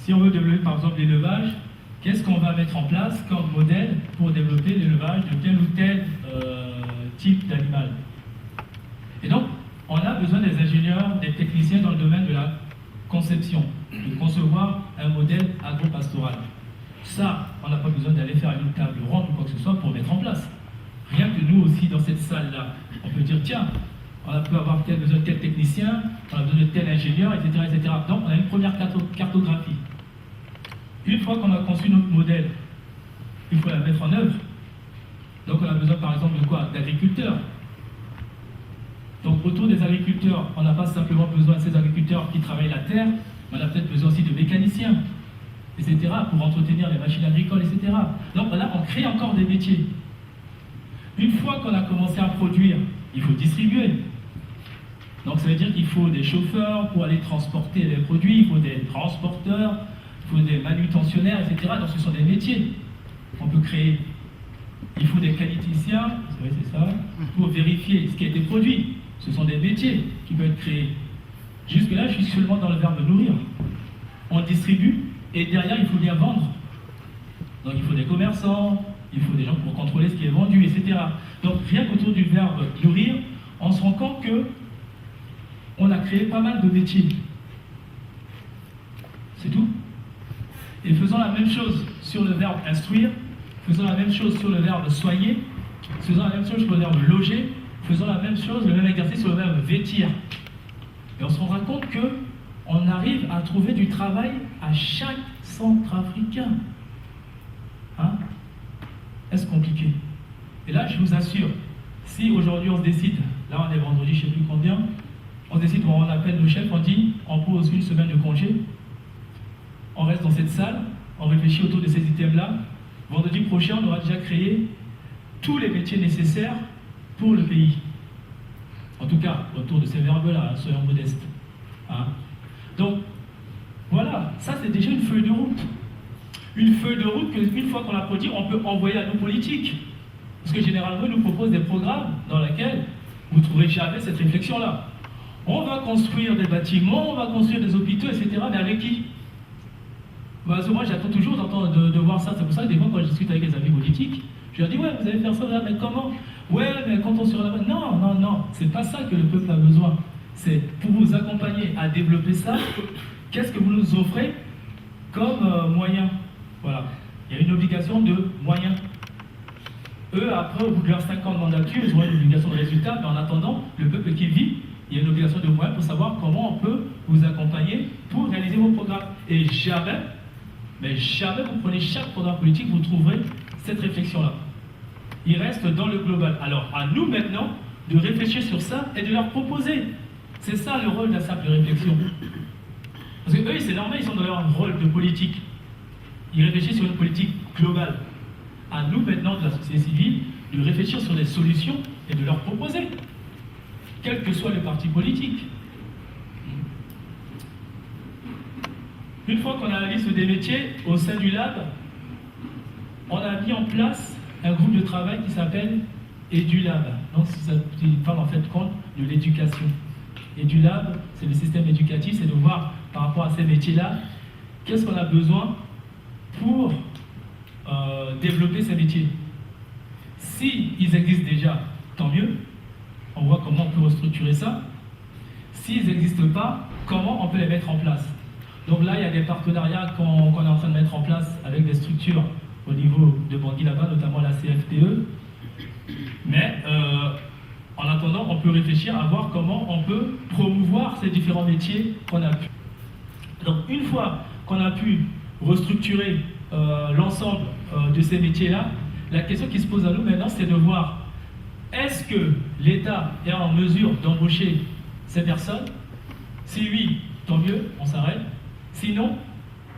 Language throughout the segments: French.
Si on veut développer par exemple l'élevage, qu'est-ce qu'on va mettre en place comme modèle pour développer l'élevage de tel ou tel type d'animal? Et donc, on a besoin des ingénieurs, des techniciens dans le domaine de la conception, de concevoir un modèle agro-pastoral. Ça, on n'a pas besoin d'aller faire une table ronde ou quoi que ce soit pour mettre en place. Rien que nous aussi, dans cette salle-là, on peut dire, tiens, on peut avoir besoin de tel technicien, on a besoin de tel ingénieur, etc., etc. Donc, on a une première cartographie. Une fois qu'on a conçu notre modèle, il faut la mettre en œuvre. Donc, on a besoin, par exemple, de quoi? D'agriculteurs. Donc, autour des agriculteurs, on n'a pas simplement besoin de ces agriculteurs qui travaillent la terre, mais on a peut-être besoin aussi de mécaniciens, etc., pour entretenir les machines agricoles, etc. Donc, là, on crée encore des métiers. Une fois qu'on a commencé à produire, il faut distribuer. Donc, ça veut dire qu'il faut des chauffeurs pour aller transporter les produits, il faut des transporteurs, il faut des manutentionnaires, etc. Donc, ce sont des métiers qu'on peut créer. Il faut des qualiticiens, c'est ça, pour vérifier ce qui a été produit. Ce sont des métiers qui peuvent être créés. Jusque-là, je suis seulement dans le verbe nourrir. On distribue et derrière, il faut bien vendre. Donc, il faut des commerçants, il faut des gens pour contrôler ce qui est vendu, etc. Donc, rien qu'autour du verbe nourrir, on se rend compte que on a créé pas mal de métiers. C'est tout. Et faisons la même chose sur le verbe instruire, faisons la même chose sur le verbe soigner, faisons la même chose sur le verbe loger, faisons la même chose, le même exercice sur le verbe vêtir. Et on se rendra compte que on arrive à trouver du travail à chaque centrafricain. Hein? Est-ce compliqué? Et là, je vous assure, si aujourd'hui on se décide, là on est vendredi, je ne sais plus combien, on se décide, on appelle le chef, on dit, on pose une semaine de congé, on reste dans cette salle, on réfléchit autour de ces items-là, vendredi prochain, on aura déjà créé tous les métiers nécessaires pour le pays. En tout cas, autour de ces verbes-là, soyons modestes. Hein? Donc, voilà, ça c'est déjà une feuille de route. Une feuille de route qu'une fois qu'on l'a produit, on peut envoyer à nos politiques. Parce que généralement, ils nous proposent des programmes dans lesquels vous ne trouverez jamais cette réflexion-là. On va construire des bâtiments, on va construire des hôpitaux, etc. Mais avec qui? Moi, j'attends toujours de voir ça. C'est pour ça que des fois, quand je discute avec les amis politiques, je leur dis, ouais, vous allez faire ça, mais comment? Ouais, mais quand on sera là-bas. Non, non, non, c'est pas ça que le peuple a besoin. C'est pour vous accompagner à développer ça, qu'est-ce que vous nous offrez comme moyen? Voilà. Il y a une obligation de moyens. Eux, après, au bout de leurs 5 ans de mandature, ils auront une obligation de résultat, mais en attendant, le peuple qui vit, il y a une obligation de moyens pour savoir comment on peut vous accompagner pour réaliser vos programmes. Et jamais, mais jamais vous prenez chaque programme politique, vous trouverez cette réflexion-là. Il reste dans le global. Alors, à nous maintenant de réfléchir sur ça et de leur proposer. C'est ça le rôle de la simple réflexion. Parce que eux, c'est normal, ils sont dans leur rôle de politique. Ils réfléchissent sur une politique globale. À nous maintenant, de la société civile, de réfléchir sur des solutions et de leur proposer, quel que soit le parti politique. Une fois qu'on a la liste des métiers, au sein du lab, on a mis en place un groupe de travail qui s'appelle EduLab. Donc, ça parle en fait compte de l'éducation. EduLab, c'est le système éducatif, c'est de voir par rapport à ces métiers-là, qu'est-ce qu'on a besoin pour développer ces métiers. S'ils existent déjà, tant mieux. On voit comment on peut restructurer ça. S'ils n'existent pas, comment on peut les mettre en place. Donc là, il y a des partenariats qu'on est en train de mettre en place avec des structures au niveau de Bangui là-bas, notamment la CFTE. Mais en attendant, on peut réfléchir à voir comment on peut promouvoir ces différents métiers qu'on a pu. Donc une fois qu'on a pu restructurer l'ensemble de ces métiers-là, la question qui se pose à nous maintenant, c'est de voir est-ce que l'État est en mesure d'embaucher ces personnes? Si oui, tant mieux, on s'arrête. Sinon,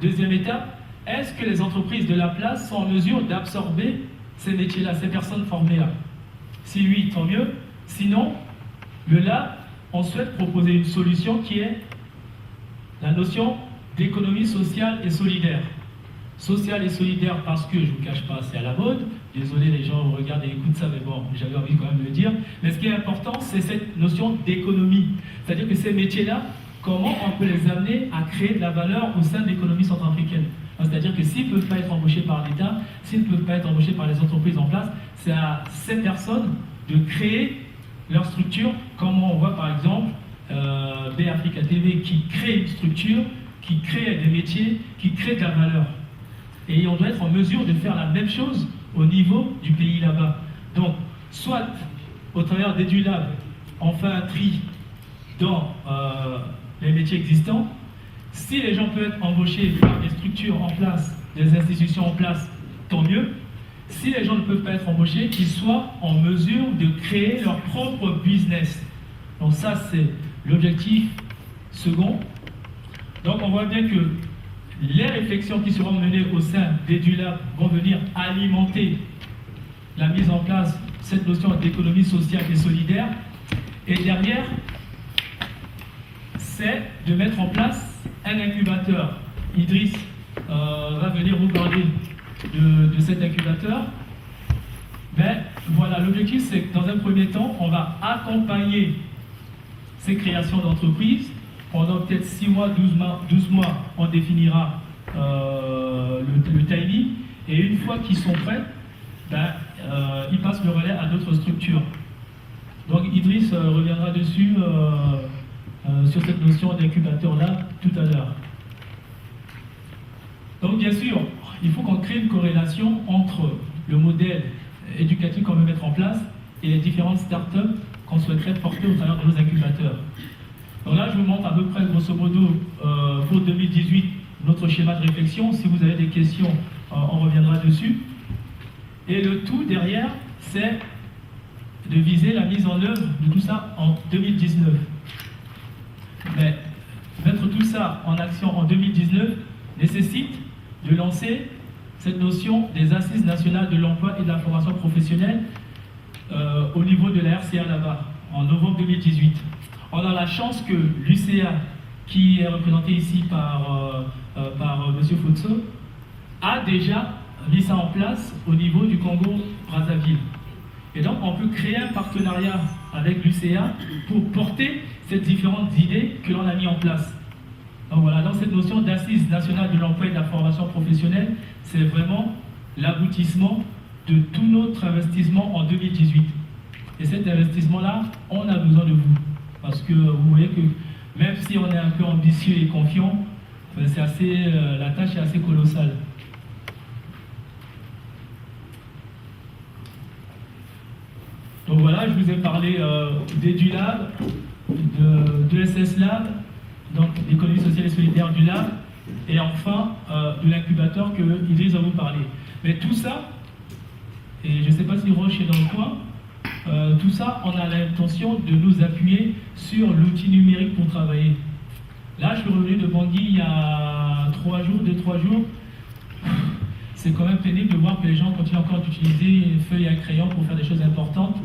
deuxième étape, est-ce que les entreprises de la place sont en mesure d'absorber ces métiers-là, ces personnes formées-là? Si oui, tant mieux. Sinon, là, on souhaite proposer une solution qui est la notion d'économie sociale et solidaire. Sociale et solidaire parce que, je ne vous cache pas, c'est à la mode. Désolé, les gens regardent et écoutent ça, mais bon, j'avais envie quand même de le dire. Mais ce qui est important, c'est cette notion d'économie. C'est-à-dire que ces métiers-là, comment on peut les amener à créer de la valeur au sein de l'économie centrafricaine. C'est-à-dire que s'ils ne peuvent pas être embauchés par l'État, s'ils ne peuvent pas être embauchés par les entreprises en place, c'est à ces personnes de créer leur structure, comme on voit par exemple BAfrica TV qui crée une structure, qui crée des métiers, qui crée de la valeur. Et on doit être en mesure de faire la même chose au niveau du pays là-bas. Donc, soit au travers d'EduLab, on fait un tri dans les métiers existants. Si les gens peuvent être embauchés par des structures en place, des institutions en place, tant mieux. Si les gens ne peuvent pas être embauchés, qu'ils soient en mesure de créer leur propre business. Donc ça, c'est l'objectif second. Donc on voit bien que les réflexions qui seront menées au sein d'EduLab vont venir alimenter la mise en place de cette notion d'économie sociale et solidaire. Et derrière, c'est de mettre en place un incubateur. Idriss va venir vous parler de cet incubateur. Ben, voilà, l'objectif c'est que dans un premier temps, on va accompagner ces créations d'entreprises. Pendant peut-être 6 mois, 12 mois, on définira le timing. Et une fois qu'ils sont prêts, ben, ils passent le relais à d'autres structures. Donc Idriss reviendra dessus sur cette notion d'incubateur-là tout à l'heure. Donc bien sûr, il faut qu'on crée une corrélation entre le modèle éducatif qu'on veut mettre en place et les différentes startups qu'on souhaiterait porter au travers de nos incubateurs. Donc là, je vous montre à peu près, grosso modo, pour 2018, notre schéma de réflexion. Si vous avez des questions, on reviendra dessus. Et le tout derrière, c'est de viser la mise en œuvre de tout ça en 2019. Mais mettre tout ça en action en 2019 nécessite de lancer cette notion des assises nationales de l'emploi et de la formation professionnelle au niveau de la RCA là-bas, en novembre 2018. On a la chance que l'UCA, qui est représenté ici par M. Futso, a déjà mis ça en place au niveau du Congo-Brazzaville. Et donc on peut créer un partenariat avec l'UCA pour porter ces différentes idées que l'on a mis en place. Donc voilà, dans cette notion d'assise nationale de l'emploi et de la formation professionnelle, c'est vraiment l'aboutissement de tout notre investissement en 2018. Et cet investissement-là, on a besoin de vous. Parce que vous voyez que même si on est un peu ambitieux et confiant, c'est assez, la tâche est assez colossale. Donc voilà, je vous ai parlé d'EduLab, de SS Lab, donc l'économie sociale et solidaire du Lab, et enfin de l'incubateur que Idriss va vous parler. Mais tout ça, et je ne sais pas si Roche est dans le coin, tout ça, on a l'intention de nous appuyer sur l'outil numérique pour travailler. Là, je suis revenu de Bangui il y a 2-3 jours. C'est quand même pénible de voir que les gens continuent encore d'utiliser une feuille à crayon pour faire des choses importantes.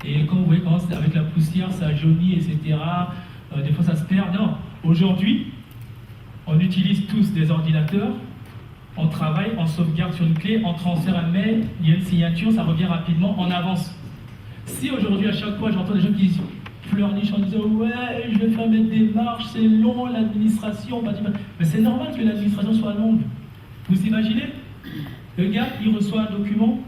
Et comme vous voyez, comment avec la poussière, ça jaunit, etc. Des fois, ça se perd. Non, aujourd'hui, on utilise tous des ordinateurs. On travaille, on sauvegarde sur une clé, on transfère un mail, il y a une signature, ça revient rapidement, on avance. Si aujourd'hui, à chaque fois, j'entends des gens qui pleurnichent en disant « Ouais, je vais faire mes démarches, c'est long, l'administration... » Mais c'est normal que l'administration soit longue. Vous imaginez? Le gars, il reçoit un document,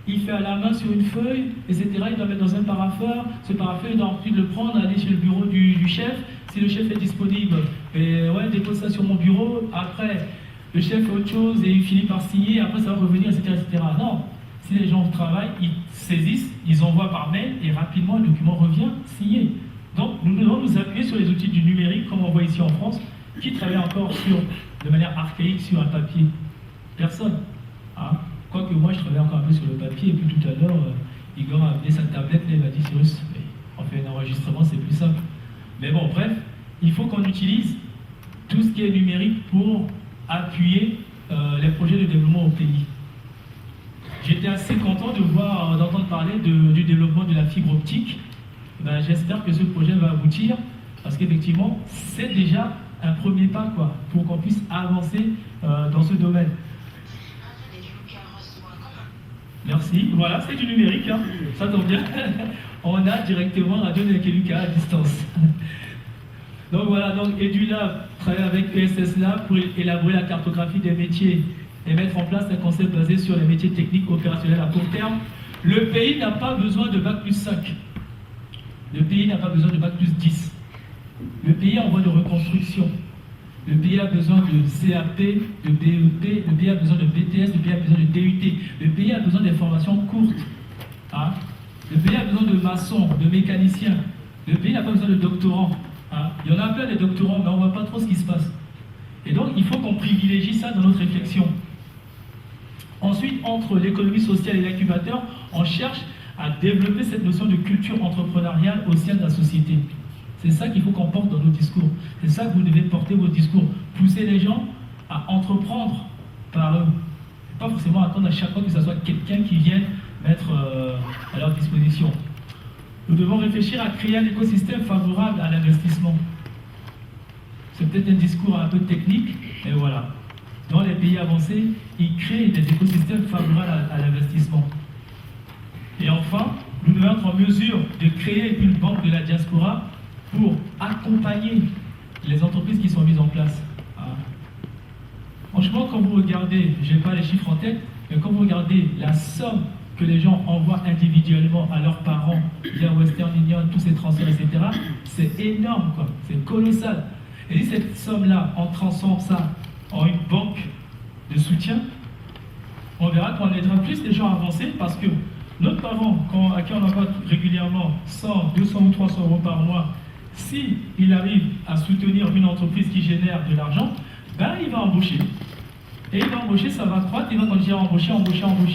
il fait à la main sur une feuille, etc. Il doit mettre dans un parapheur. Ce parapheur, il doit ensuite le prendre, aller chez le bureau du chef. Si le chef est disponible, et ouais, dépose ça sur mon bureau. Après, le chef fait autre chose et il finit par signer. Après, ça va revenir, etc., etc. Non. Si les gens travaillent, ils saisissent, ils envoient par mail et rapidement le document revient signé. Donc nous devons nous appuyer sur les outils du numérique, comme on voit ici en France, qui travaillent encore de manière archaïque sur un papier. Personne. Hein? Quoique moi je travaille encore un peu sur le papier, et puis tout à l'heure, Igor a amené sa tablette, et il m'a dit Cyrus, on fait un enregistrement, c'est plus simple. Mais bon, bref, il faut qu'on utilise tout ce qui est numérique pour appuyer les projets de développement au pays. J'étais assez content d'entendre parler du développement de la fibre optique. Ben, j'espère que ce projet va aboutir, parce qu'effectivement, c'est déjà un premier pas pour qu'on puisse avancer dans ce domaine. Merci. Voilà, c'est du numérique, hein. Ça tombe bien. On a directement Radio Nekeluka à distance. Donc voilà, donc EduLab travaille avec ESS Lab pour élaborer la cartographie des métiers et mettre en place un concept basé sur les métiers techniques opérationnels à court terme. Le pays n'a pas besoin de bac plus 5. Le pays n'a pas besoin de bac plus 10. Le pays est en voie de reconstruction. Le pays a besoin de CAP, de BEP, le pays a besoin de BTS, le pays a besoin de DUT. Le pays a besoin des formations courtes. Hein? Le pays a besoin de maçons, de mécaniciens. Le pays n'a pas besoin de doctorants. Hein? Il y en a plein des doctorants, mais on ne voit pas trop ce qui se passe. Et donc, il faut qu'on privilégie ça dans notre réflexion. Ensuite, entre l'économie sociale et l'incubateur, on cherche à développer cette notion de culture entrepreneuriale au sein de la société. C'est ça qu'il faut qu'on porte dans nos discours. C'est ça que vous devez porter vos discours. Pousser les gens à entreprendre par eux. Pas forcément attendre à chaque fois que ce soit quelqu'un qui vienne mettre à leur disposition. Nous devons réfléchir à créer un écosystème favorable à l'investissement. C'est peut-être un discours un peu technique, mais voilà. Dans les pays avancés, ils créent des écosystèmes favorables à l'investissement. Et enfin, nous devons être en mesure de créer une banque de la diaspora pour accompagner les entreprises qui sont mises en place. Franchement, quand vous regardez, je n'ai pas les chiffres en tête, mais quand vous regardez la somme que les gens envoient individuellement à leurs parents via Western Union, tous ces transferts, etc., c'est énorme, quoi. C'est colossal. Et si cette somme-là, on transforme ça en une banque de soutien, on verra qu'on aidera plus les gens à avancer parce que notre parent, à qui on envoie régulièrement 100, 200 ou 300 euros par mois, s'il arrive à soutenir une entreprise qui génère de l'argent, ben il va embaucher. Et il va embaucher, ça va croître, il va continuer à embaucher.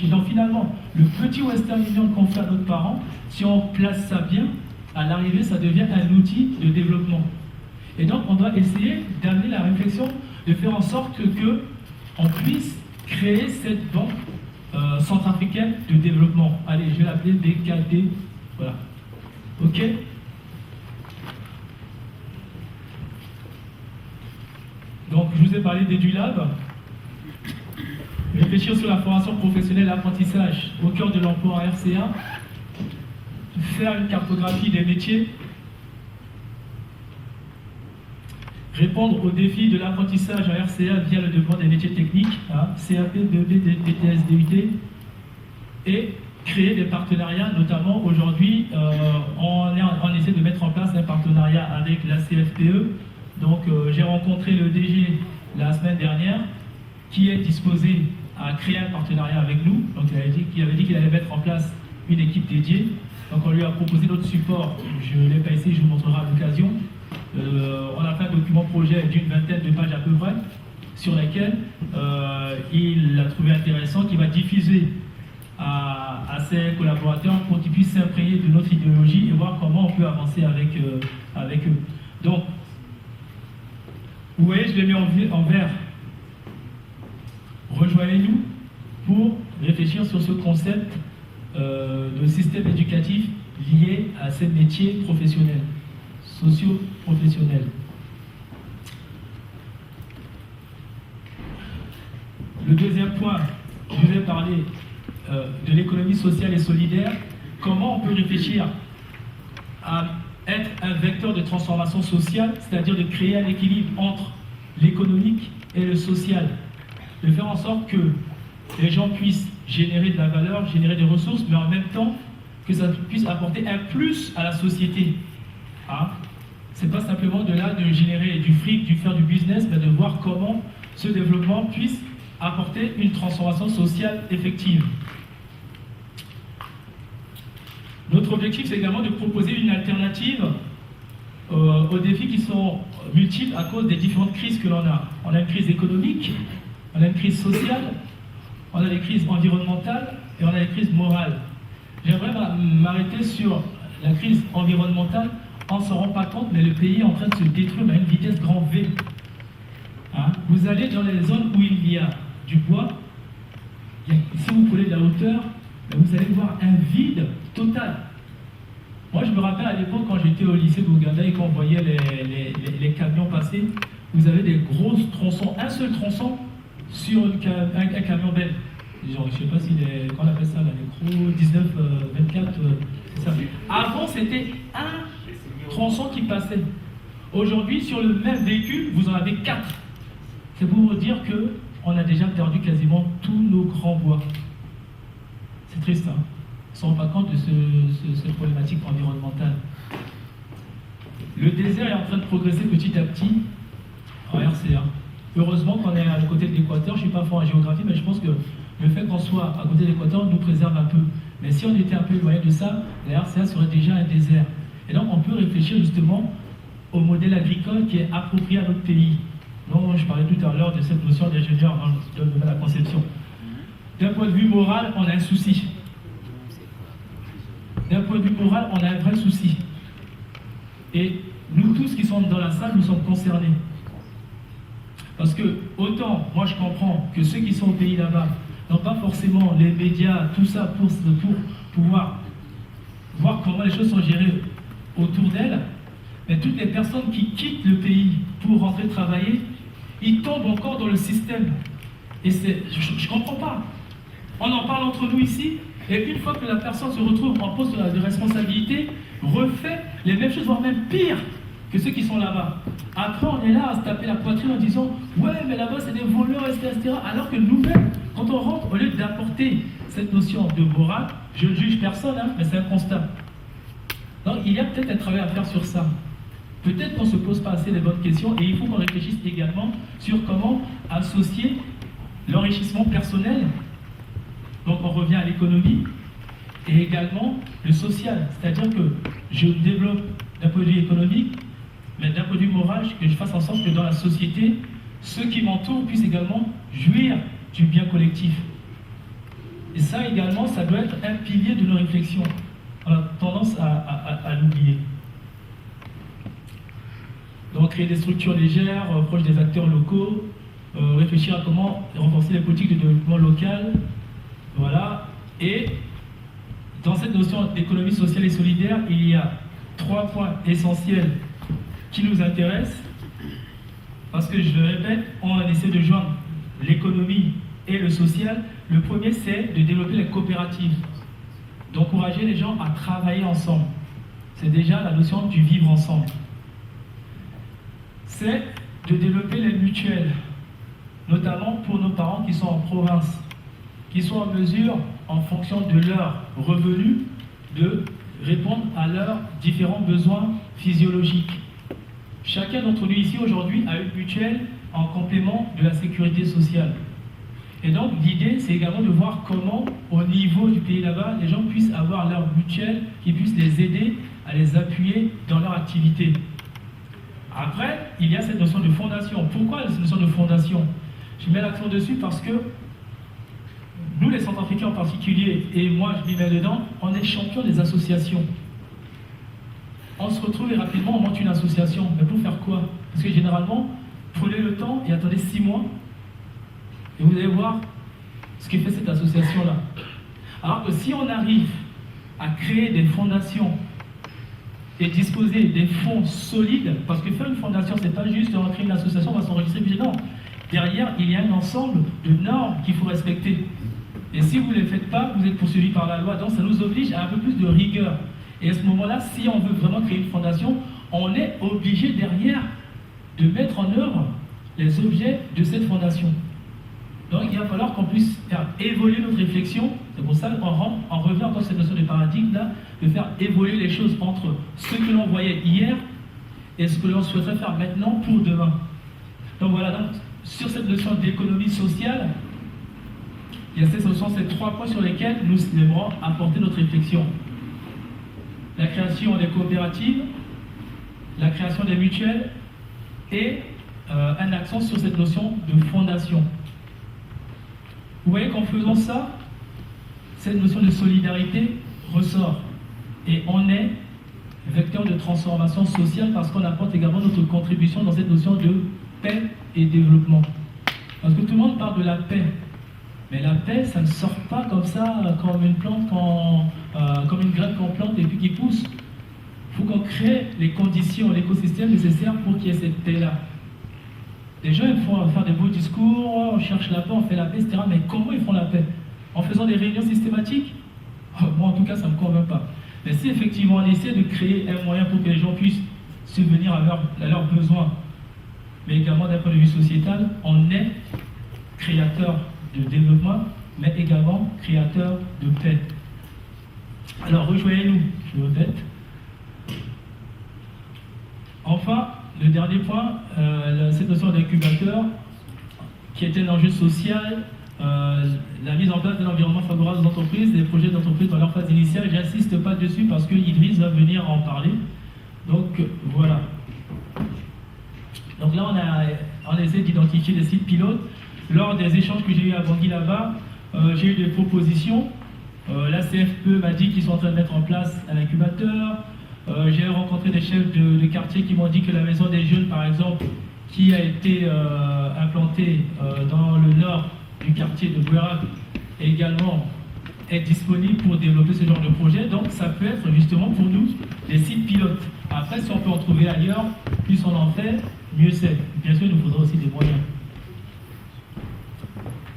Donc finalement, le petit Western Union qu'on fait à notre parent, si on place ça bien, à l'arrivée, ça devient un outil de développement. Et donc on doit essayer d'amener la réflexion, de faire en sorte qu'on puisse créer cette banque centrafricaine de développement. Allez, je vais l'appeler BKD. Voilà. Ok? Donc, je vous ai parlé d'EduLab. Réfléchir sur la formation professionnelle et l'apprentissage au cœur de l'emploi en RCA. Faire une cartographie des métiers. Répondre aux défis de l'apprentissage en RCA via le développement des métiers techniques, CAP, BEP, BTS, DUT, et créer des partenariats, notamment aujourd'hui, on essaie de mettre en place un partenariat avec la CFPE. Donc j'ai rencontré le DG la semaine dernière, qui est disposé à créer un partenariat avec nous. Donc il avait dit qu'il allait mettre en place une équipe dédiée. Donc on lui a proposé notre support, je ne l'ai pas ici, je vous montrerai à l'occasion. On a fait un document projet d'une vingtaine de pages à peu près, sur lesquels il a trouvé intéressant, qu'il va diffuser à ses collaborateurs pour qu'ils puissent s'imprégner de notre idéologie et voir comment on peut avancer avec eux. Donc, vous voyez, je l'ai mis en vert. Rejoignez-nous pour réfléchir sur ce concept de système éducatif lié à ces métiers professionnels, socio-professionnels. Le deuxième point, je vous ai parlé de l'économie sociale et solidaire. Comment on peut réfléchir à être un vecteur de transformation sociale, c'est-à-dire de créer un équilibre entre l'économique et le social, de faire en sorte que les gens puissent générer de la valeur, générer des ressources, mais en même temps que ça puisse apporter un plus à la société. C'est pas simplement de générer du fric, de faire du business, mais de voir comment ce développement puisse apporter une transformation sociale effective. Notre objectif, c'est également de proposer une alternative aux défis qui sont multiples à cause des différentes crises que l'on a. On a une crise économique, on a une crise sociale, on a des crises environnementales et on a des crises morales. J'aimerais m'arrêter sur la crise environnementale. On ne s'en rend pas compte, mais le pays est en train de se détruire à une vitesse grand V. Vous allez dans les zones où il y a du bois, si vous prenez de la hauteur, vous allez voir un vide total. Moi, je me rappelle à l'époque, quand j'étais au lycée d'Ouganda et qu'on voyait les camions passer, vous avez des grosses tronçons, un seul tronçon sur un camion belge. Genre, je ne sais pas si qu'on appelle ça, les gros 19, 24, c'est ça. Avant, c'était un tronçon qui passait. Aujourd'hui, sur le même véhicule, vous en avez 4. C'est pour vous dire qu'on a déjà perdu quasiment tous nos grands bois. C'est triste, hein. On ne se rend pas compte de cette problématique environnementale. Le désert est en train de progresser petit à petit en RCA. Heureusement qu'on est à côté de l'équateur. Je ne suis pas fort en géographie, mais je pense que le fait qu'on soit à côté de l'équateur nous préserve un peu. Mais si on était un peu éloigné de ça, la RCA serait déjà un désert. Et donc on peut réfléchir justement au modèle agricole qui est approprié à notre pays. Donc je parlais tout à l'heure de cette notion d'ingénieur de la conception. D'un point de vue moral, on a un souci. D'un point de vue moral, on a un vrai souci. Et nous tous qui sommes dans la salle, nous sommes concernés. Parce que, autant, moi je comprends que ceux qui sont au pays là-bas n'ont pas forcément les médias, tout ça, pour pouvoir voir comment les choses sont gérées autour d'elles, mais toutes les personnes qui quittent le pays pour rentrer travailler, ils tombent encore dans le système. Et je ne comprends pas. On en parle entre nous ici, et une fois que la personne se retrouve en poste de responsabilité, refait les mêmes choses, voire même pire que ceux qui sont là-bas. Après, on est là à se taper la poitrine en disant « Ouais, mais là-bas, c'est des voleurs, etc. » Alors que nous-mêmes, quand on rentre, au lieu d'apporter cette notion de morale, je ne juge personne, hein, mais c'est un constat. Donc, il y a peut-être un travail à faire sur ça. Peut-être qu'on ne se pose pas assez les bonnes questions, et il faut qu'on réfléchisse également sur comment associer l'enrichissement personnel. Donc, on revient à l'économie, et également le social. C'est-à-dire que je développe d'un point de vue économique, mais d'un point de vue moral, que je fasse en sorte que dans la société, ceux qui m'entourent puissent également jouir du bien collectif. Et ça également, ça doit être un pilier de nos réflexions. On a tendance à l'oublier. Donc créer des structures légères, proches des acteurs locaux, réfléchir à comment renforcer les politiques de développement local, voilà. Et dans cette notion d'économie sociale et solidaire, il y a 3 points essentiels qui nous intéressent, parce que, je le répète, on essaie de joindre l'économie et le social. Le premier, c'est de développer les coopératives, d'encourager les gens à travailler ensemble. C'est déjà la notion du vivre ensemble. C'est de développer les mutuelles, notamment pour nos parents qui sont en province, qui sont en mesure, en fonction de leurs revenus, de répondre à leurs différents besoins physiologiques. Chacun d'entre nous ici aujourd'hui a une mutuelle en complément de la sécurité sociale. Et donc l'idée, c'est également de voir comment, au niveau du pays là-bas, les gens puissent avoir leur mutuelle, qui puisse les aider à les appuyer dans leur activité. Après, il y a cette notion de fondation. Pourquoi cette notion de fondation? Je mets l'accent dessus parce que nous, les Centrafricains en particulier, et moi je m'y mets dedans, on est champions des associations. On se retrouve et rapidement on monte une association. Mais pour faire quoi? Parce que généralement, prenez le temps et attendez 6 mois, et vous allez voir ce que fait cette association-là. Alors que si on arrive à créer des fondations et disposer des fonds solides, parce que faire une fondation, c'est pas juste on crée une association, on va s'enregistrer, puis non. Derrière, il y a un ensemble de normes qu'il faut respecter. Et si vous ne les faites pas, vous êtes poursuivi par la loi. Donc ça nous oblige à un peu plus de rigueur. Et à ce moment-là, si on veut vraiment créer une fondation, on est obligé derrière de mettre en œuvre les objets de cette fondation. Donc il va falloir qu'on puisse faire évoluer notre réflexion. C'est pour ça qu'on revient encore à cette notion de paradigme-là, de faire évoluer les choses entre ce que l'on voyait hier et ce que l'on souhaiterait faire maintenant pour demain. Donc voilà, donc, sur cette notion d'économie sociale, il y a ces 3 points sur lesquels nous aimerons apporter notre réflexion. La création des coopératives, la création des mutuelles et un accent sur cette notion de fondation. Vous voyez qu'en faisant ça, cette notion de solidarité ressort. Et on est vecteur de transformation sociale parce qu'on apporte également notre contribution dans cette notion de paix et développement. Parce que tout le monde parle de la paix. Mais la paix, ça ne sort pas comme ça, comme une plante, comme une graine qu'on plante et puis qui pousse. Il faut qu'on crée les conditions, l'écosystème nécessaire pour qu'il y ait cette paix-là. Les gens, ils font faire des beaux discours, on cherche la paix, on fait la paix, etc. Mais comment ils font la paix? En faisant des réunions systématiques? Moi, en tout cas, ça ne me convainc pas. Mais si effectivement on essaie de créer un moyen pour que les gens puissent subvenir à leurs besoins, mais également d'un point de vue sociétal, on est créateur de développement, mais également créateur de paix. Alors rejoignez-nous, je le répète. Enfin, le dernier point, cette notion d'incubateur, qui est un enjeu social, la mise en place d'un environnement favorable aux entreprises, des projets d'entreprise dans leur phase initiale. J'insiste pas dessus parce que Idriss va venir en parler. Donc voilà. Donc là, on essaie d'identifier des sites pilotes. Lors des échanges que j'ai eu à Bangui là-bas, j'ai eu des propositions. La CFPE m'a dit qu'ils sont en train de mettre en place un incubateur. J'ai rencontré des chefs de quartier qui m'ont dit que la maison des jeunes, par exemple, qui a été implantée dans le nord du quartier de Bouérak, également est disponible pour développer ce genre de projet. Donc ça peut être justement pour nous des sites pilotes. Après, si on peut en trouver ailleurs, plus on en fait, mieux c'est. Bien sûr, il nous faudra aussi des moyens.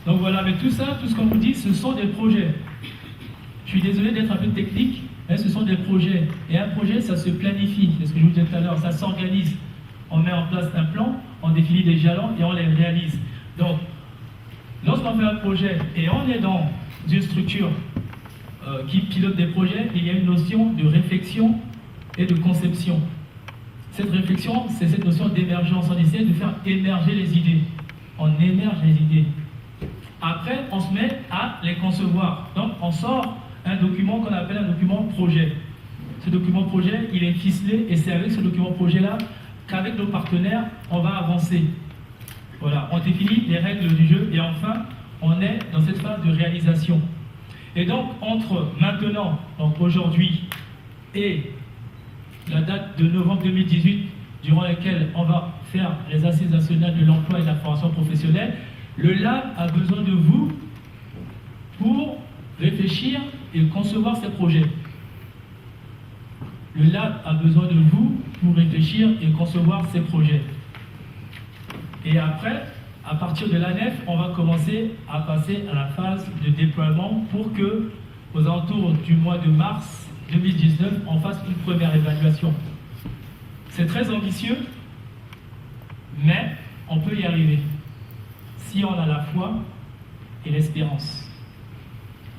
Donc voilà, avec tout ça, tout ce qu'on vous dit, ce sont des projets. Je suis désolé d'être un peu technique, mais ce sont des projets. Et un projet, ça se planifie. C'est ce que je vous disais tout à l'heure, ça s'organise. On met en place un plan, on définit des jalons et on les réalise. Donc, lorsqu'on fait un projet et on est dans une structure qui pilote des projets, il y a une notion de réflexion et de conception. Cette réflexion, c'est cette notion d'émergence. On essaie de faire émerger les idées. On émerge les idées. Après, on se met à les concevoir. Donc, on sort un document qu'on appelle un document projet. Ce document projet, il est ficelé et c'est avec ce document projet-là qu'avec nos partenaires, on va avancer. Voilà, on définit les règles du jeu et enfin, on est dans cette phase de réalisation. Et donc, entre maintenant, donc aujourd'hui, et la date de novembre 2018, durant laquelle on va faire les assises nationales de l'emploi et de la formation professionnelle, le LAB a besoin de vous pour réfléchir et concevoir ces projets. Le LAB a besoin de vous pour réfléchir et concevoir ces projets. Et après, à partir de l'ANEF, on va commencer à passer à la phase de déploiement pour que, aux alentours du mois de mars 2019, on fasse une première évaluation. C'est très ambitieux, mais on peut y arriver si on a la foi et l'espérance.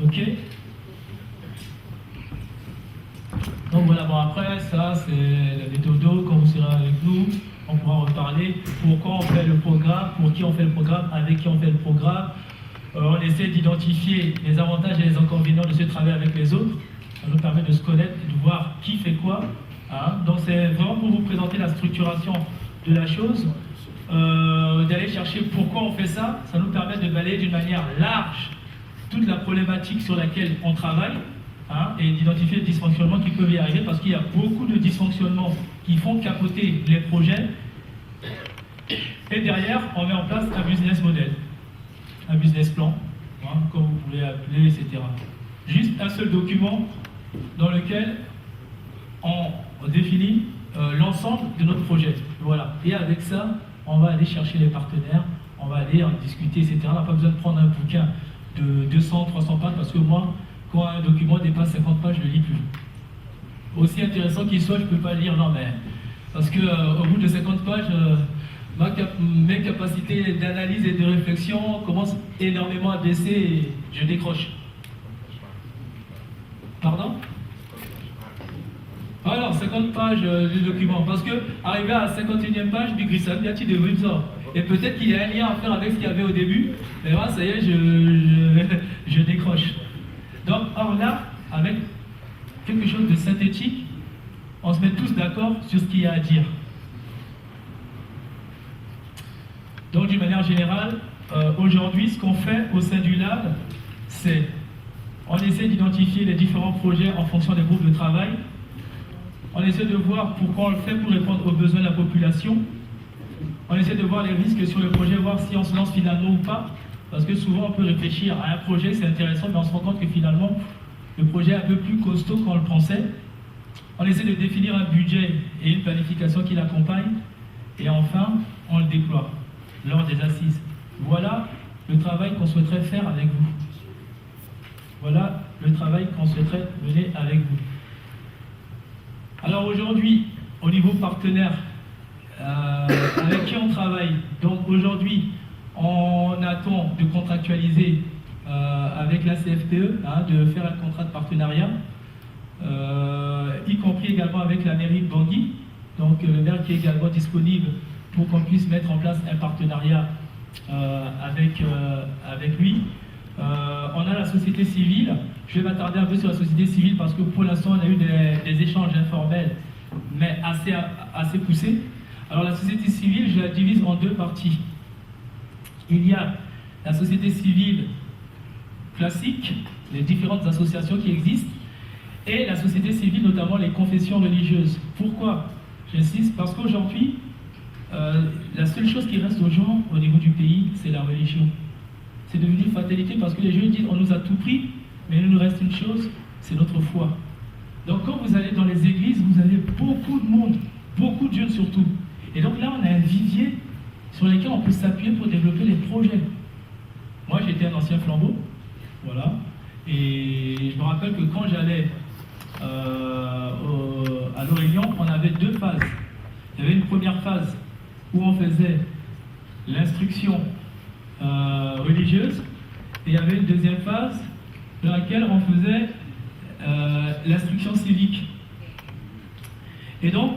Ok? Donc voilà, bon après, ça c'est la méthode, quand vous serez avec nous, on pourra reparler pourquoi on fait le programme, pour qui on fait le programme, avec qui on fait le programme. On essaie d'identifier les avantages et les inconvénients de ce travail avec les autres. Ça nous permet de se connaître, de voir qui fait quoi. Hein. Donc c'est vraiment pour vous présenter la structuration de la chose, d'aller chercher pourquoi on fait ça. Ça nous permet de balayer d'une manière large toute la problématique sur laquelle on travaille. Hein, et d'identifier les dysfonctionnements qui peuvent y arriver parce qu'il y a beaucoup de dysfonctionnements qui font capoter les projets. Et derrière, on met en place un business model, un business plan, hein, comme vous pouvez appeler, etc. Juste un seul document dans lequel on définit l'ensemble de notre projet. Voilà. Et avec ça, on va aller chercher les partenaires, on va aller en discuter, etc. On n'a pas besoin de prendre un bouquin de 200, 300 pages parce que moi, quand un document dépasse 50 pages, je ne le lis plus. Aussi intéressant qu'il soit, je ne peux pas le lire, non mais... Parce qu'au bout de 50 pages, mes capacités d'analyse et de réflexion commencent énormément à baisser et je décroche. Pardon? Alors, 50 pages du document. Parce que, arrivé à la 51e page, Bigrissam, y a-t-il de ça? Et peut-être qu'il y a un lien à faire avec ce qu'il y avait au début, mais moi, ça y est, je décroche. Donc, or là, avec quelque chose de synthétique, on se met tous d'accord sur ce qu'il y a à dire. Donc, d'une manière générale, aujourd'hui, ce qu'on fait au sein du lab, c'est on essaie d'identifier les différents projets en fonction des groupes de travail. On essaie de voir pourquoi on le fait pour répondre aux besoins de la population. On essaie de voir les risques sur le projet, voir si on se lance finalement ou pas. Parce que souvent, on peut réfléchir à un projet, c'est intéressant, mais on se rend compte que finalement, le projet est un peu plus costaud qu'on le pensait. On essaie de définir un budget et une planification qui l'accompagne. Et enfin, on le déploie lors des assises. Voilà le travail qu'on souhaiterait faire avec vous. Voilà le travail qu'on souhaiterait mener avec vous. Alors aujourd'hui, au niveau partenaire, avec qui on travaille. Donc aujourd'hui, on attend de contractualiser avec la CFTE, de faire un contrat de partenariat, y compris également avec la mairie de Bangui, donc le maire qui est également disponible pour qu'on puisse mettre en place un partenariat avec lui. On a la société civile. Je vais m'attarder un peu sur la société civile parce que pour l'instant on a eu des échanges informels mais assez poussés. Alors la société civile, je la divise en deux parties. Il y a la société civile classique, les différentes associations qui existent, et la société civile, notamment les confessions religieuses. Pourquoi j'insiste? Parce qu'aujourd'hui, la seule chose qui reste aux gens au niveau du pays, c'est la religion. C'est devenu une fatalité parce que les gens disent on nous a tout pris, mais il nous reste une chose, c'est notre foi. Donc quand vous allez dans les églises, vous avez beaucoup de monde, beaucoup de jeunes surtout. Et donc là, on a un vivier sur lequel on peut s'appuyer pour développer les projets. Moi, j'étais un ancien flambeau, voilà. Et je me rappelle que quand j'allais à l'Orient, on avait deux phases. Il y avait une première phase où on faisait l'instruction religieuse, et il y avait une deuxième phase dans laquelle on faisait l'instruction civique. Et donc,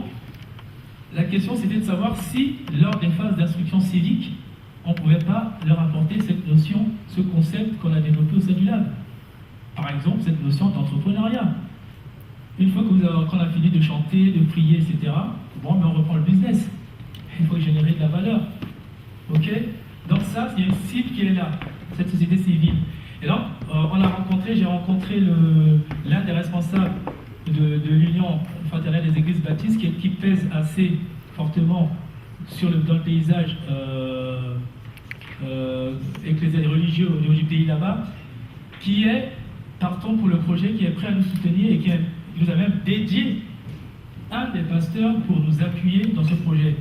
la question c'était de savoir si, lors des phases d'instruction civique, on ne pouvait pas leur apporter cette notion, ce concept qu'on a développé au sein du lab. Par exemple, cette notion d'entrepreneuriat. Une fois qu'on a fini de chanter, de prier, etc., bon, mais on reprend le business. Il faut générer de la valeur. Ok? Donc ça, il y a une cible qui est là, cette société civile. Et donc, j'ai rencontré l'un des responsables de l'Union fraternelle des églises baptistes qui pèse assez fortement dans le paysage ecclésial et religieux au niveau du pays là-bas, qui est partant pour le projet, qui est prêt à nous soutenir et qui nous a même dédié un des pasteurs pour nous appuyer dans ce projet.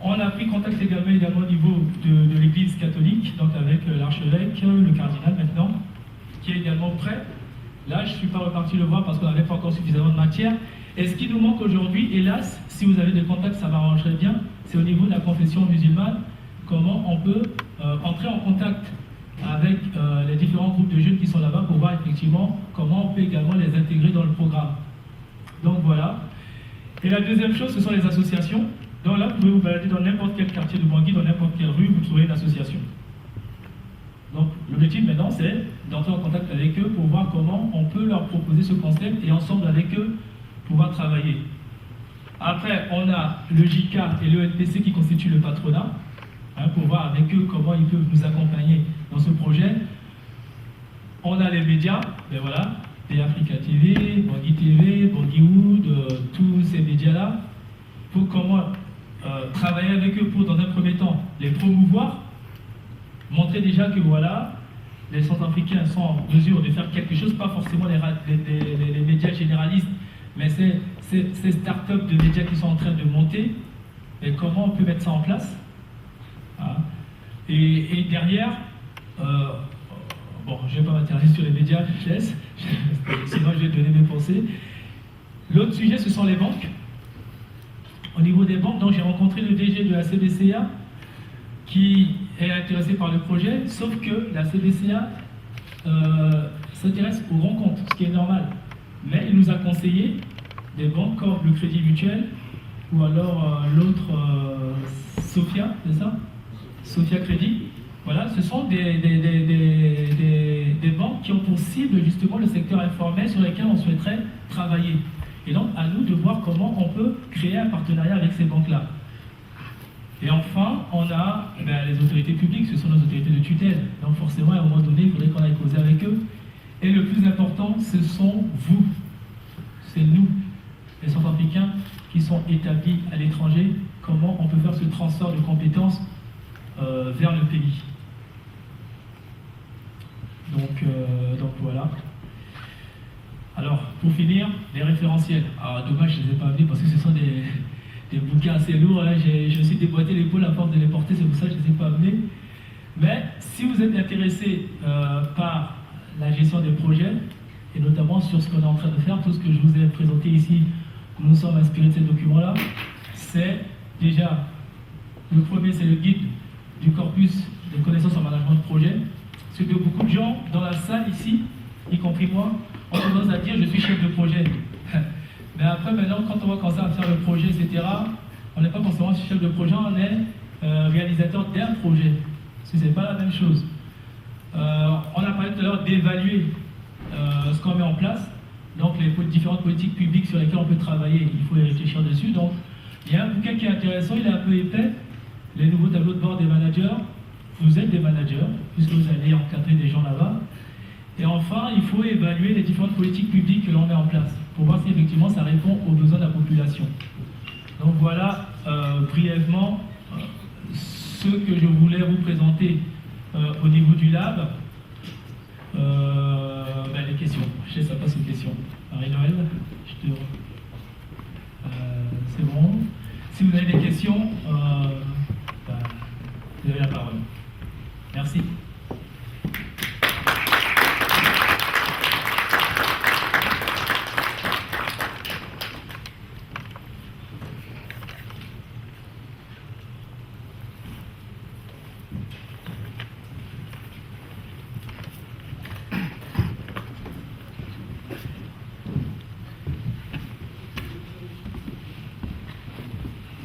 On a pris contact également au niveau de l'église catholique, donc avec l'archevêque, le cardinal maintenant, qui est également prêt. Là, je ne suis pas reparti le voir parce qu'on n'avait pas encore suffisamment de matière. Et ce qui nous manque aujourd'hui, hélas, si vous avez des contacts, ça m'arrangerait bien, c'est au niveau de la confession musulmane, comment on peut entrer en contact avec les différents groupes de jeunes qui sont là-bas pour voir effectivement comment on peut également les intégrer dans le programme. Donc voilà. Et la deuxième chose, ce sont les associations. Donc là, vous pouvez vous balader dans n'importe quel quartier de Bangui, dans n'importe quelle rue, vous trouverez une association. Donc l'objectif maintenant, c'est d'entrer en contact avec eux pour voir comment on peut leur proposer ce concept et ensemble avec eux, pouvoir travailler. Après, on a le JK et le NPC qui constituent le patronat, pour voir avec eux comment ils peuvent nous accompagner dans ce projet. On a les médias, ben voilà, Africa TV, Bangui TV, Bangui Wood, tous ces médias-là, pour comment travailler avec eux pour, dans un premier temps, les promouvoir, montrer déjà que voilà, les Centrafricains sont en mesure de faire quelque chose, pas forcément les médias généralistes, mais ces startups de médias qui sont en train de monter, et comment on peut mettre ça en place. Et derrière, bon, je ne vais pas m'intéresser sur les médias, je laisse, sinon je vais donner mes pensées. L'autre sujet, ce sont les banques. Au niveau des banques, donc j'ai rencontré le DG de la CBCA qui est intéressé par le projet, sauf que la CBCA s'intéresse aux grands comptes, ce qui est normal. Mais il nous a conseillé des banques comme le Crédit Mutuel ou alors l'autre Sophia, c'est ça? Sophia Crédit. Voilà, ce sont des banques qui ont pour cible justement le secteur informel sur lequel on souhaiterait travailler. Et donc, à nous de voir comment on peut créer un partenariat avec ces banques-là. Et enfin, on a les autorités publiques, ce sont nos autorités de tutelle. Donc forcément, à un moment donné, il faudrait qu'on aille causer avec eux. Et le plus important, ce sont vous. C'est nous, les Centrafricains, qui sont établis à l'étranger. Comment on peut faire ce transfert de compétences vers le pays. Donc voilà. Alors, pour finir, les référentiels. Alors, dommage, je ne les ai pas amenés parce que ce sont des bouquins assez lourds. Hein. Je me suis déboîté l'épaule à force de les porter, c'est pour ça que je ne les ai pas amenés. Mais si vous êtes intéressé par la gestion des projets, et notamment sur ce qu'on est en train de faire, tout ce que je vous ai présenté ici nous nous sommes inspirés de ces documents-là, c'est déjà, le premier, c'est le guide du corpus de connaissances en management de projet. Parce que beaucoup de gens dans la salle ici, y compris moi, ont tendance à dire je suis chef de projet. Mais après, maintenant, quand on va commencer à faire le projet, etc., on n'est pas forcément chef de projet, on est réalisateur d'un projet. Parce que ce n'est pas la même chose. On a parlé tout à l'heure d'évaluer ce qu'on met en place. Donc les différentes politiques publiques sur lesquelles on peut travailler, il faut y réfléchir dessus. Donc il y a un bouquin qui est intéressant, il est un peu épais, les nouveaux tableaux de bord des managers. Vous êtes des managers, puisque vous allez encadrer des gens là-bas. Et enfin, il faut évaluer les différentes politiques publiques que l'on met en place, pour voir si effectivement ça répond aux besoins de la population. Donc voilà brièvement ce que je voulais vous présenter au niveau du lab. Les questions, je sais ça passe aux questions. Marie-Noël, c'est bon. Si vous avez des questions, vous avez la parole. Merci.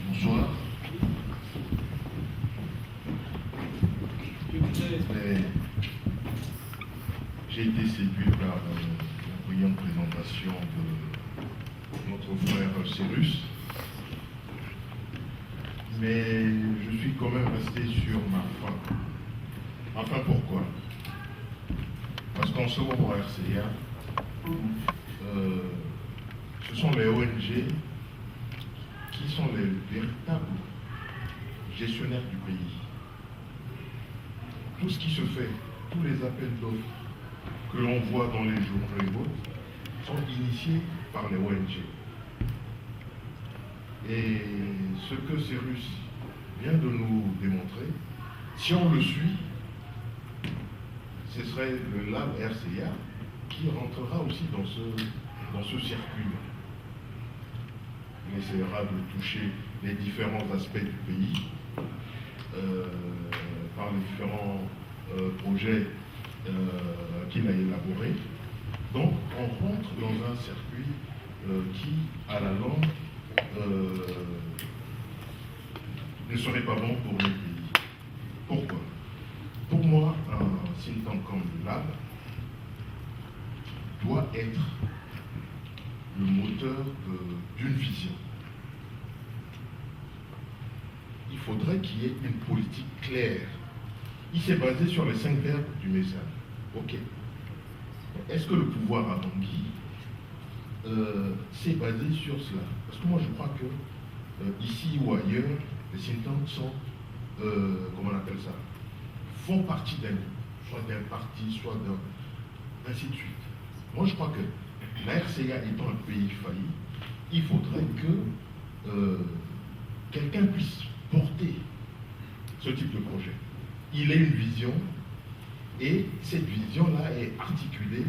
Bonsoir. J'ai été séduit par la brillante présentation de notre frère Cyrus, mais je suis quand même resté sur ma faim. Enfin, pourquoi? Parce qu'en ce moment, RCA, ce sont les ONG qui sont les véritables gestionnaires du pays. Tout ce qui se fait, tous les appels d'offres que l'on voit dans les journaux et autres, sont initiés par les ONG. Et ce que Cyrus vient de nous démontrer, si on le suit, ce serait le lab RCA qui rentrera aussi dans ce circuit-là. Il essaiera de toucher les différents aspects du pays par les différents projets qu'il a élaborés. Donc on rentre dans un circuit qui, à la longue, ne serait pas bon pour le pays. Pourquoi? Pour moi, un think tank comme le Lab doit être le moteur d'une vision. Il faudrait qu'il y ait une politique claire. Il s'est basé sur les 5 verbes du message. Ok. Est-ce que le pouvoir à Bangui s'est basé sur cela? Parce que moi je crois que ici ou ailleurs, les think tanks sont, comment on appelle ça, font partie soit d'un parti, soit d'un, ainsi de suite. Moi je crois que la RCA étant un pays failli, il faudrait que quelqu'un puisse porter ce type de projet. Il a une vision et cette vision-là est articulée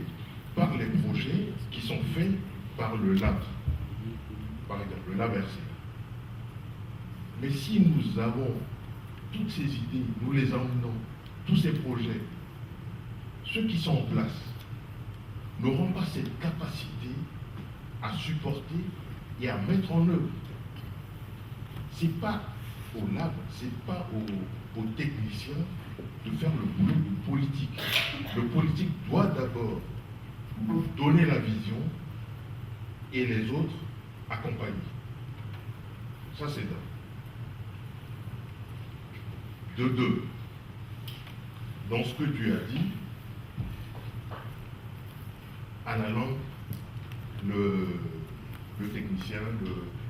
par les projets qui sont faits par le lab. Par exemple, le lab RCA. Mais si nous avons toutes ces idées, nous les emmenons, tous ces projets, ceux qui sont en place n'auront pas cette capacité à supporter et à mettre en œuvre. C'est pas au lab, c'est pas aux techniciens de faire le boulot du politique. Le politique doit d'abord donner la vision et les autres accompagner. Ça c'est d'un. De deux, dans ce que tu as dit, à la langue, le technicien,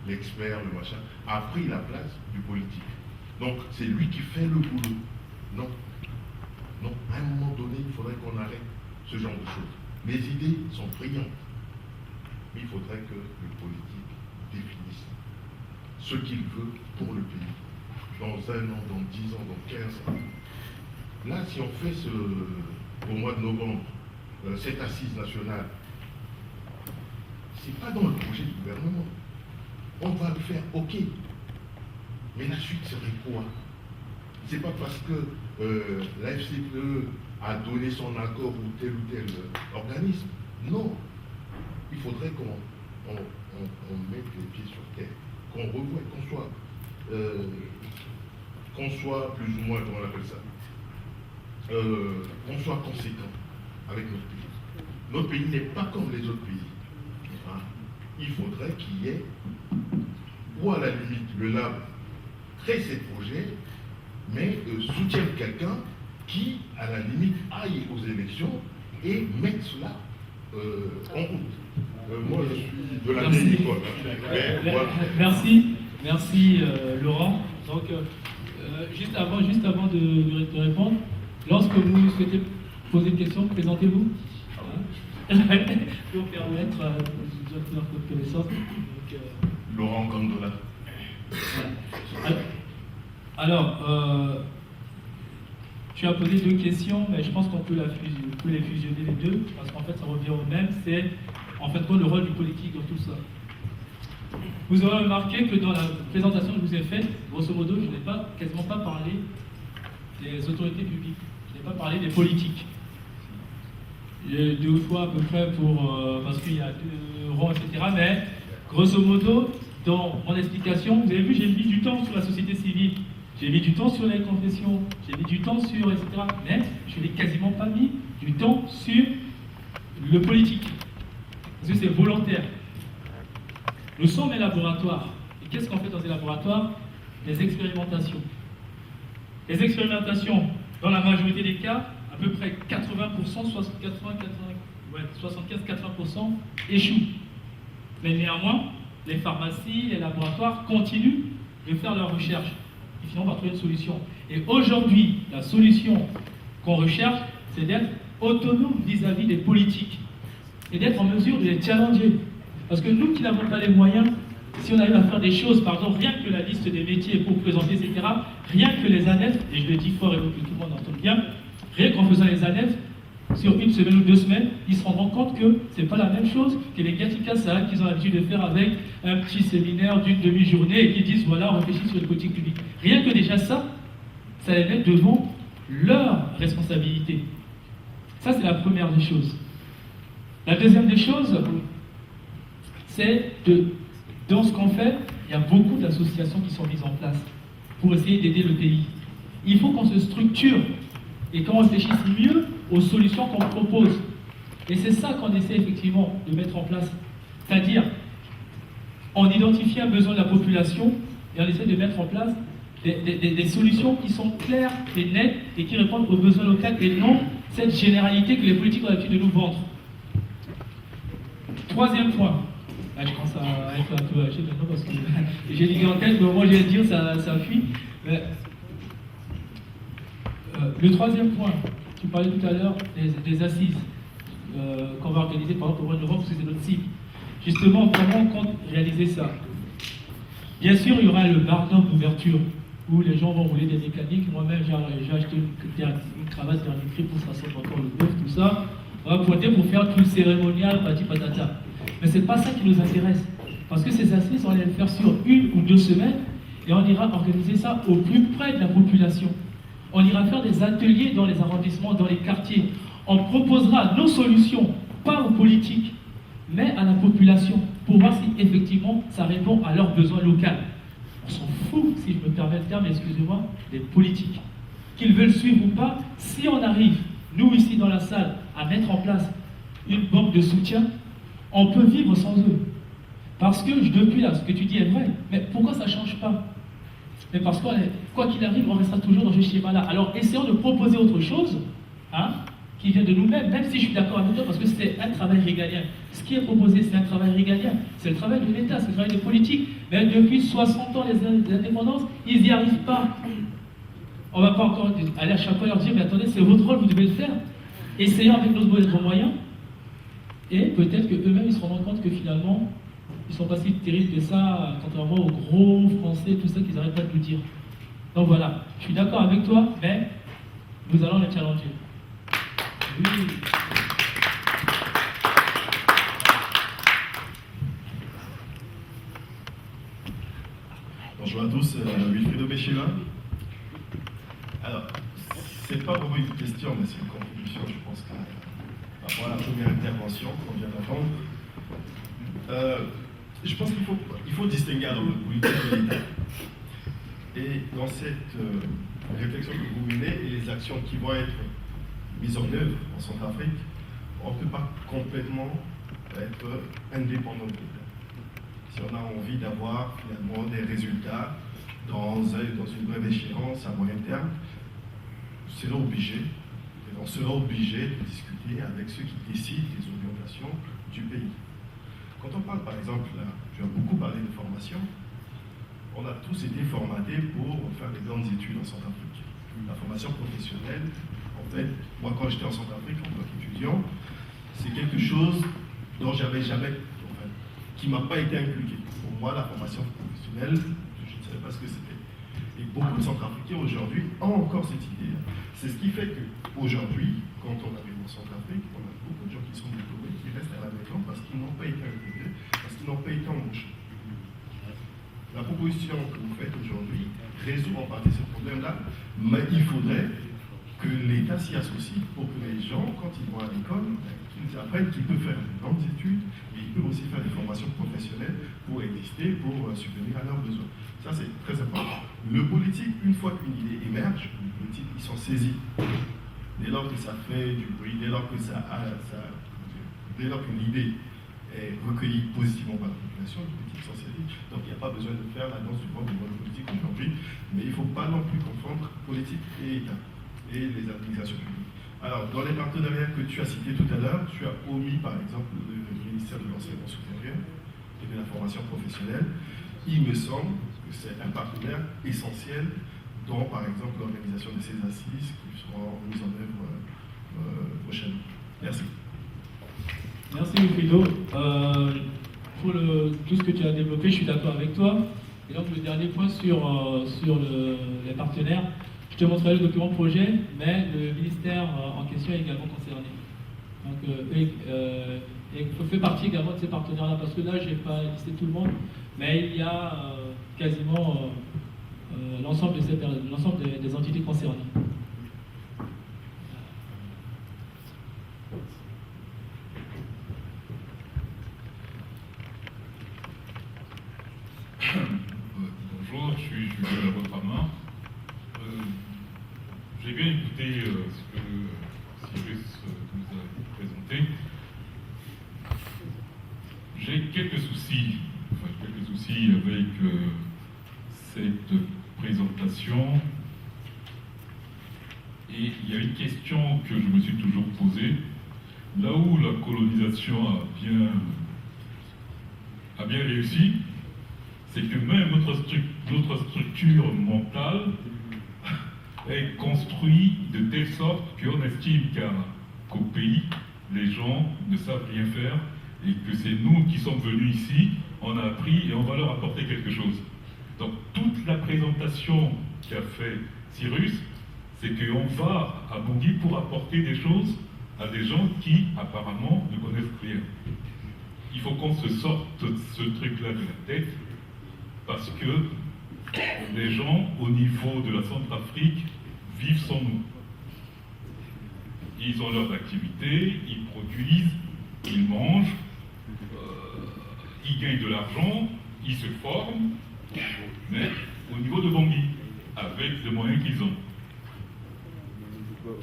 l'expert, le machin, a pris la place du politique. Donc c'est lui qui fait le boulot. Non. Non, à un moment donné, il faudrait qu'on arrête ce genre de choses. Les idées sont brillantes, mais il faudrait que le politique définisse ce qu'il veut pour le pays. Dans 1 an, dans 10 ans, dans 15 ans. Là, si on fait au mois de novembre, cette assise nationale, c'est pas dans le projet du gouvernement. on va le faire, ok. Mais la suite serait quoi? C'est pas parce que la FCPE a donné son accord ou tel organisme. Non. Il faudrait qu'on mette les pieds sur terre, qu'on revoie, qu'on soit plus ou moins, comment on appelle ça, qu'on soit conséquent avec notre pays. Notre pays n'est pas comme les autres pays. Hein? Il faudrait qu'il y ait, ou à la limite, le LAB crée ses projets, mais soutienne quelqu'un qui, à la limite, aille aux élections et mette cela en route. Moi, je suis de la vieille école. Merci Laurent. Donc, juste avant de répondre, lorsque vous souhaitez poser une question, présentez-vous. Pour permettre de notre connaissance. Laurent Gandola. Voilà. Alors, tu as posé deux questions, mais je pense qu'on peut les fusionner les deux, parce qu'en fait, ça revient au même. C'est en fait quoi le rôle du politique dans tout ça. Vous aurez remarqué que dans la présentation que je vous ai faite, grosso modo, je n'ai quasiment pas parlé des autorités publiques. Je n'ai pas parlé des politiques. J'ai deux fois à peu près parce qu'il y a deux rangs, etc. Mais grosso modo, dans mon explication, vous avez vu, j'ai mis du temps sur la société civile, j'ai mis du temps sur les confessions, j'ai mis du temps sur, etc. Mais je n'ai quasiment pas mis du temps sur le politique. Parce que c'est volontaire. Nous sommes un laboratoire. Et qu'est-ce qu'on fait dans ces laboratoires? Des expérimentations. Les expérimentations, dans la majorité des cas, à peu près 80%, 75-80% échouent. Mais néanmoins, les pharmacies, les laboratoires continuent de faire leurs recherches. Et finissent par trouver une solution. Et aujourd'hui, la solution qu'on recherche, c'est d'être autonome vis-à-vis des politiques. Et d'être en mesure de les challenger. Parce que nous qui n'avons pas les moyens, si on arrive à faire des choses, par exemple, rien que la liste des métiers pour présenter, etc., rien que les ANEF, et je le dis fort et que tout le monde entend bien, rien qu'en faisant les ANEF, sur une semaine ou 2 semaines, ils se rendront compte que ce n'est pas la même chose que les Gatikasa qu'ils ont l'habitude de faire avec un petit séminaire d'une demi-journée et qui disent voilà, on réfléchit sur les politiques publiques. Rien que déjà ça les met devant leur responsabilité. Ça, c'est la première des choses. La deuxième des choses, c'est dans ce qu'on fait, il y a beaucoup d'associations qui sont mises en place pour essayer d'aider le pays. Il faut qu'on se structure et qu'on réfléchisse mieux aux solutions qu'on propose. Et c'est ça qu'on essaie effectivement de mettre en place. C'est-à-dire, on identifie un besoin de la population et on essaie de mettre en place des solutions qui sont claires et nettes et qui répondent aux besoins locaux et non cette généralité que les politiques ont l'habitude de nous vendre. Troisième point. Là, je commence à être un peu âgé maintenant parce que j'ai l'idée en tête, mais au moment où je vais le dire, ça fuit. Mais, le troisième point, tu parlais tout à l'heure des assises qu'on va organiser par exemple au mois de novembre parce que c'est notre cible. Justement, comment on compte réaliser ça? Bien sûr, il y aura le bar d'ouverture où les gens vont rouler des mécaniques. Moi-même, j'ai acheté une cravate dernier pour s'asseoir encore le bœuf, tout ça. On va pointer pour faire tout le cérémonial, pati patata. Mais ce n'est pas ça qui nous intéresse. Parce que ces assises, on va les faire sur 1 ou 2 semaines et on ira organiser ça au plus près de la population. On ira faire des ateliers dans les arrondissements, dans les quartiers. On proposera nos solutions, pas aux politiques, mais à la population, pour voir si effectivement ça répond à leurs besoins locaux. On s'en fout, si je me permets le terme, excusez-moi, des politiques. Qu'ils veulent suivre ou pas, si on arrive, nous ici dans la salle, à mettre en place une banque de soutien, on peut vivre sans eux. Parce que, depuis là, ce que tu dis est vrai, mais pourquoi ça ne change pas? Mais parce que, quoi qu'il arrive, on restera toujours dans ce schéma-là. Alors, essayons de proposer autre chose, hein, qui vient de nous-mêmes, même si je suis d'accord avec toi, parce que c'est un travail régalien. Ce qui est proposé, c'est un travail régalien. C'est le travail de l'État, c'est le travail des politiques. Mais depuis 60 ans, les indépendances, ils n'y arrivent pas. On ne va pas encore aller à chaque fois leur dire, mais attendez, c'est votre rôle, vous devez le faire. Essayons avec nos moyens. Et peut-être qu'eux-mêmes, ils se rendront compte que finalement, ils ne sont pas si terribles que ça, contrairement aux gros Français, tout ça qu'ils n'arrêtent pas de nous dire. Donc voilà, je suis d'accord avec toi, mais nous allons les challenger. Oui. développer Sheila? Alors, c'est pas vraiment une question, mais c'est une contribution, je pense, par rapport à la première intervention qu'on vient d'entendre. Je pense qu'il faut distinguer alors le politique et l'État. Et dans cette réflexion que vous menez et les actions qui vont être mises en œuvre en Centrafrique, on ne peut pas complètement être indépendant de l'État. Si on a envie d'avoir finalement des résultats dans une brève échéance à moyen terme, on sera obligé de discuter avec ceux qui décident des orientations du pays. Quand on parle par exemple, là, tu as beaucoup parlé de formation, on a tous été formatés pour faire des grandes études en Centrafrique. La formation professionnelle, en fait, moi quand j'étais en Centrafrique en tant qu'étudiant, c'est quelque chose dont j'avais jamais, qui ne m'a pas été inculqué. Pour moi, la formation professionnelle, je ne savais pas ce que c'était. Et beaucoup de Centrafricains aujourd'hui ont encore cette idée. C'est ce qui fait qu'aujourd'hui, quand on arrive en Centrafrique, on a beaucoup de gens qui sont diplômés, qui restent à la maison parce qu'ils n'ont pas été intégrés, parce qu'ils n'ont pas été embauchés. La proposition que vous faites aujourd'hui résout en partie ce problème-là, mais il faudrait que l'État s'y associe pour que les gens, quand ils vont à l'école, qu'ils apprennent qu'ils peuvent faire de grandes études et ils peuvent aussi faire des formations professionnelles pour exister, pour subvenir à leurs besoins. Ça, c'est très important. Le politique, une fois qu'une idée émerge, les politiques, ils sont saisis. Dès lors que ça fait du bruit, dès lors qu'une idée est recueillie positivement par la population, les politiques sont saisis. Donc il n'y a pas besoin de faire la danse du ventre de la politique aujourd'hui, mais il ne faut pas non plus confondre politique et État et les administrations publiques. Alors, dans les partenariats que tu as cités tout à l'heure, tu as omis par exemple le ministère de l'Enseignement supérieur et de la formation professionnelle. Il me semble que c'est un partenaire essentiel dans, par exemple, l'organisation de ces assises qui seront mises en œuvre prochainement. Merci. Merci Wilfrido. Pour tout ce que tu as développé, je suis d'accord avec toi. Et donc le dernier point sur les partenaires, je te montrerai le document projet, mais le ministère en question est également concerné. Donc il fait partie également de ces partenaires-là, parce que là, je n'ai pas listé tout le monde, mais il y a quasiment l'ensemble des entités concernées. Bonjour, je suis Julien Labotrama. J'ai bien écouté ce que Cyrus nous a présenté. J'ai quelques soucis avec cette présentation. Et il y a une question que je me suis toujours posée. Là où la colonisation a bien réussi, c'est que même notre structure mentale est construite de telle sorte qu'on estime qu'au pays, les gens ne savent rien faire et que c'est nous qui sommes venus ici, on a appris et on va leur apporter quelque chose. Donc toute la présentation qu'a fait Cyrus, c'est qu'on va à Bangui pour apporter des choses à des gens qui apparemment ne connaissent rien. Il faut qu'on se sorte ce truc-là de la tête, parce que les gens au niveau de la Centrafrique vivent sans nous. Ils ont leurs activités, ils produisent, ils mangent, ils gagnent de l'argent, ils se forment, mais au niveau de Bangui, avec les moyens qu'ils ont.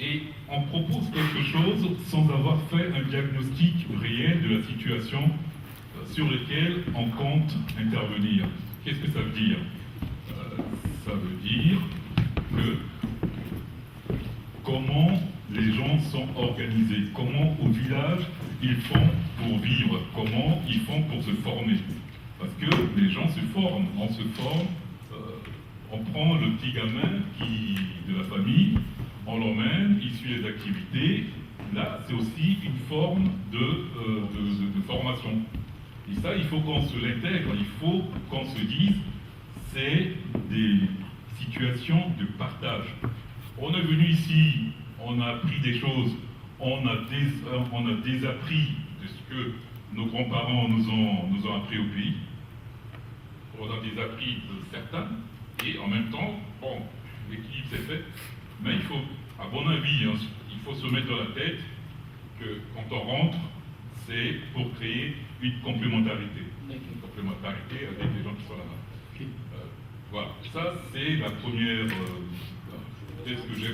Et on propose quelque chose sans avoir fait un diagnostic réel de la situation sur laquelle on compte intervenir. Qu'est-ce que ça veut dire? Ça veut dire que comment les gens sont organisés, comment au village ils font pour vivre, comment ils font pour se former. Parce que les gens se forment, on prend le petit gamin de la famille, on l'emmène, il suit les activités. Là, c'est aussi une forme de formation. Et ça, il faut qu'on se l'intègre, il faut qu'on se dise, c'est des situations de partage. On est venu ici, on a appris des choses, on a désappris de ce que nos grands-parents nous ont appris au pays. On a désappris de certains, Et en même temps, bon, l'équilibre s'est fait, mais il faut, à mon avis, hein, il faut se mettre dans la tête que quand on rentre, c'est pour créer une complémentarité. Une complémentarité avec les gens qui sont là-bas. Voilà, ça c'est la première. Peut-être que j'ai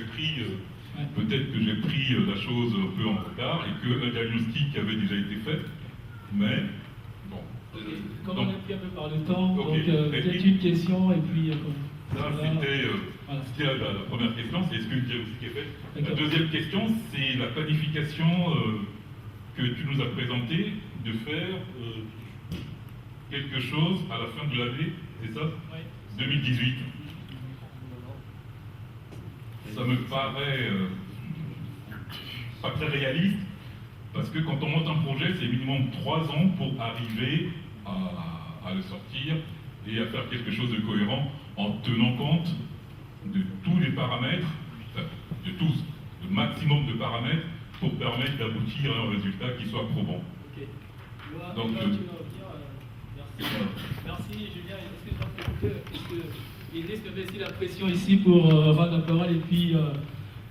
pris, la chose un peu en retard et que un diagnostic avait déjà été fait, mais bon. Comme on a pris un peu par le temps, Okay. donc peut-être une question et puis. Ça, c'était la première question, c'est est-ce que le diagnostic est fait. La deuxième question, c'est la planification que tu nous as présentée de faire quelque chose à la fin de l'année, c'est ça? Oui. 2018. Ça me paraît pas très réaliste, parce que quand on monte un projet, c'est minimum 3 ans pour arriver à le sortir et à faire quelque chose de cohérent en tenant compte de tous les paramètres, enfin, de tous, le maximum de paramètres pour permettre d'aboutir à un résultat qui soit probant. Ok. Donc, merci. Merci Julien. Est-ce que il risque de baisser la pression ici pour rendre la parole et puis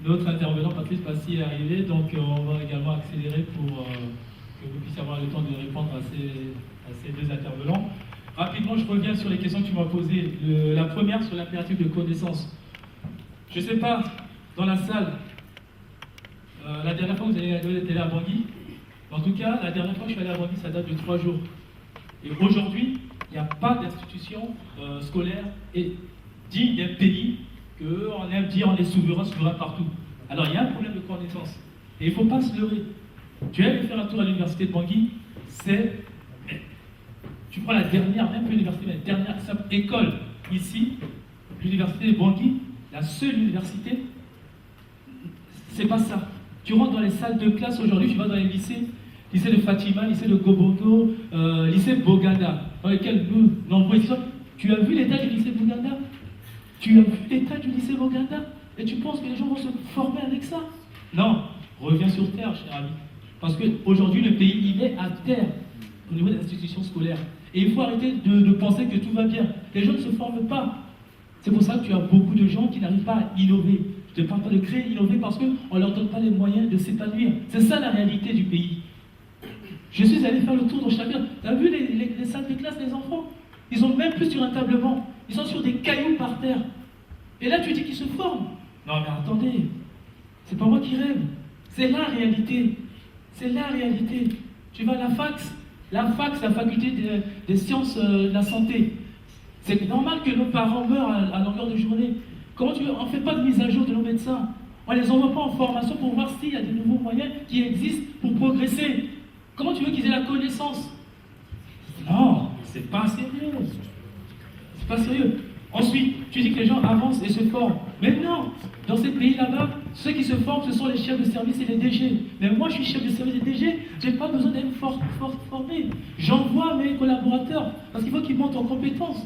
notre intervenant Patrice Passy est arrivé, donc on va également accélérer pour que vous puissiez avoir le temps de répondre à ces deux intervenants. Rapidement, je reviens sur les questions que tu m'as posées. La première sur l'impératif de connaissance. Je ne sais pas, dans la salle, la dernière fois que vous avez été allé à Bangui, en tout cas, la dernière fois que je suis allé à Bangui, ça date de 3 jours. Et aujourd'hui, il n'y a pas d'institution scolaire et digne d'un pays qu'on aime dire on est souverain partout. Alors il y a un problème de connaissance. Et il ne faut pas se leurrer. Tu es allé faire un tour à l'université de Bangui, tu prends la dernière, même pas l'université, mais la dernière école ici, l'université de Bangui, la seule université, c'est pas ça. Tu rentres dans les salles de classe aujourd'hui, tu vas dans les lycées, lycée de Fatima, lycée de Gobongo, lycée Boganda, dans lesquels nous, nombreux ici, tu as vu l'état du lycée Boganda? Tu as vu l'état du lycée Boganda? Et tu penses que les gens vont se former avec ça? Non, reviens sur terre, cher ami. Parce qu'aujourd'hui, le pays, il est à terre au niveau des institutions scolaires. Et il faut arrêter de penser que tout va bien. Les gens ne se forment pas. C'est pour ça que tu as beaucoup de gens qui n'arrivent pas à innover. Je ne te parle pas de créer, innover parce qu'on ne leur donne pas les moyens de s'épanouir. C'est ça la réalité du pays. Je suis allé faire le tour dans chacun. Tu as vu les salles de classe des enfants? Ils sont même plus sur un tablement. Ils sont sur des cailloux par terre. Et là, tu dis qu'ils se forment. Non, mais attendez. C'est pas moi qui rêve. C'est la réalité. C'est la réalité. Tu vas à la fax, la faculté des sciences de la santé. C'est normal que nos parents meurent à longueur de journée. Comment tu veux? On ne fait pas de mise à jour de nos médecins. On ne les envoie pas en formation pour voir s'il y a de nouveaux moyens qui existent pour progresser. Comment tu veux qu'ils aient la connaissance? Non, c'est pas sérieux. C'est pas sérieux. Ensuite, tu dis que les gens avancent et se forment. Mais non, dans ces pays là-bas, ceux qui se forment, ce sont les chefs de service et les DG. Mais moi, je suis chef de service et DG, je n'ai pas besoin d'être formé. J'envoie mes collaborateurs parce qu'il faut qu'ils montent en compétences.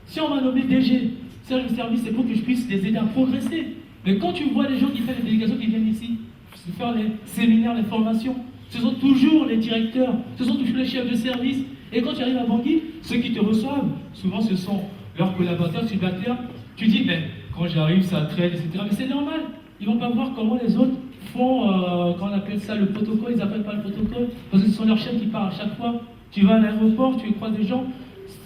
Si on m'a nommé DG, chef de service, c'est pour que je puisse les aider à progresser. Mais quand tu vois les gens qui font les délégations qui viennent ici, faire les séminaires, les formations, ce sont toujours les directeurs, ce sont toujours les chefs de service. Et quand tu arrives à Bangui, ceux qui te reçoivent, souvent ce sont leurs collaborateurs, subalternes. Tu dis, mais quand j'arrive, ça traîne, etc. Mais c'est normal. Ils ne vont pas voir comment les autres font, quand on appelle ça le protocole, ils n'appellent pas le protocole, parce que ce sont leurs chefs qui partent à chaque fois. Tu vas à l'aéroport, tu croises des gens,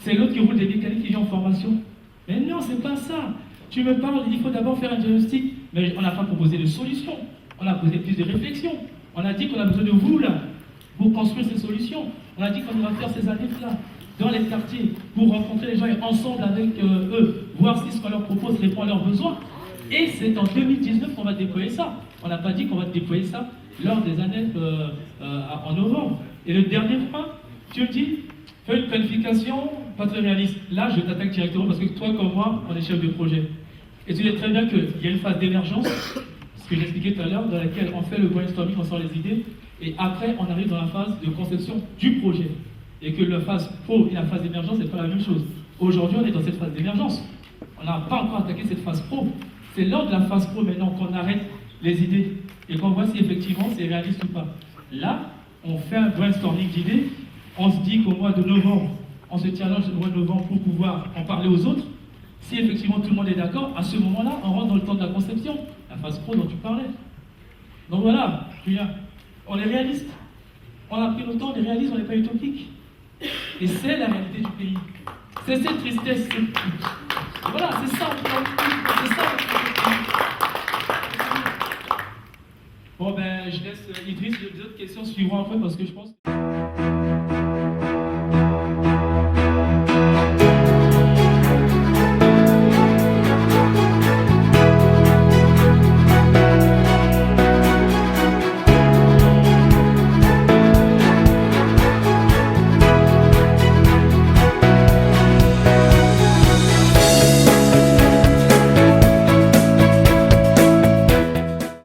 c'est l'autre qui roule des mécaniques qui vient en formation. Mais non, c'est pas ça. Tu me parles, il faut d'abord faire un diagnostic, mais on n'a pas proposé de solution. On a posé plus de réflexion. On a dit qu'on a besoin de vous, là, pour construire ces solutions. On a dit qu'on va faire ces années-là, dans les quartiers, pour rencontrer les gens et ensemble avec eux, voir si ce qu'on leur propose répond à leurs besoins. Et c'est en 2019 qu'on va déployer ça. On n'a pas dit qu'on va déployer ça lors des années en novembre. Et le dernier point, tu me dis, fais une planification pas très réaliste. Là, je t'attaque directement parce que toi comme moi, on est chef de projet. Et tu sais très bien qu'il y a une phase d'émergence, ce que j'expliquais tout à l'heure, dans laquelle on fait le brainstorming, on sort les idées, et après on arrive dans la phase de conception du projet. Et que la phase pro et la phase d'émergence, c'est pas la même chose. Aujourd'hui, on est dans cette phase d'émergence. On n'a pas encore attaqué cette phase pro. C'est lors de la phase pro maintenant qu'on arrête les idées et qu'on voit si effectivement c'est réaliste ou pas. Là, on fait un brainstorming d'idées, on se dit qu'au mois de novembre, on se challenge au mois de novembre pour pouvoir en parler aux autres. Si effectivement tout le monde est d'accord, à ce moment-là, on rentre dans le temps de la conception, la phase pro dont tu parlais. Donc voilà, Julien, on est réaliste. On a pris le temps, on est réaliste, on n'est pas utopique. Et c'est la réalité du pays. C'est cette tristesse. Voilà, c'est ça, c'est ça. Bon ben, je laisse Idriss, les autres questions suivront après parce que je pense...